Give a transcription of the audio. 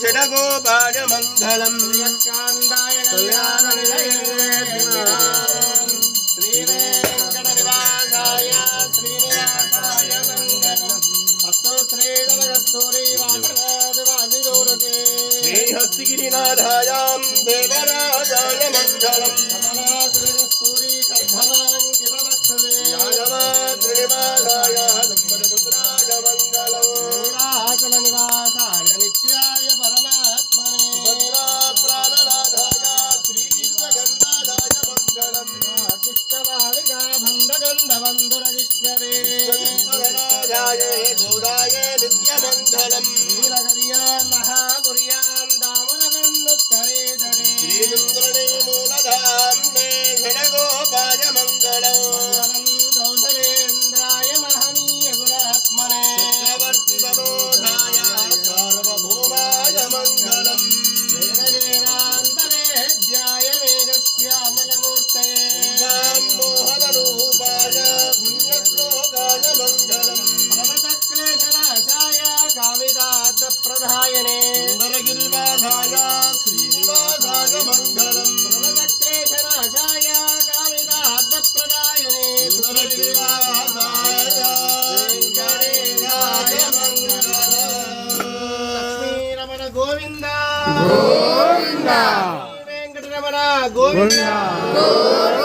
षडगोपाय मङ्गलम् कान्दाय श्रीवेङ्कटनिवासाय श्रीनिवासाय मङ्गलम् अस्तु श्रीजनकस्तूरी वासनादिवासिदूरते श्रीहस्तिगिरिनाथायां देवराजाय मङ्गलम् कमलासुरकस्तूरी कर्धनाङ्कितवक्षसे यायमातृनिवासाय सम्पदपुत्राय मङ्गलम् नीलाचलनिवासाय नित्याय परमात्मने सुभद्राप्राणनाथाय श्रीगन्धाधाय मङ्गलम् शिष्टबालिका भण्डगन्धबन्धुरजिष्णवे गणाधाय गोदाय नित्यमङ्गलम् नीलकर्यां महापुर्यां दामनगन्नुत्तरे दरे श्रीदुन्दुरणे मूलधाम्ने षडगोपाय मङ्गलम् कौसलेन्द्राय महनीय गुणात्मने चक्रवर्तितनोधाय सार्वभौमाय मङ्गलम् वेदवेदान्तवेद्याय वेदस्यामलमूर्तये मोहनरूपाय पुण्यश्लोकाय मङ्गलम् प्रणतक्लेशनाशाय कामिदार्थप्रदायने सुन्दरगिरिवासाय श्रीनिवासाय मङ्गलम् प्रणतक्लेशनाशाय कामिदार्थप्रदायने सुन्दरगिरिवासाय वेङ्कटेशाय मङ्गलम् लक्ष्मीरमण गोविन्द गोविन्द वेङ्कटरमण गोविन्द गोविन्द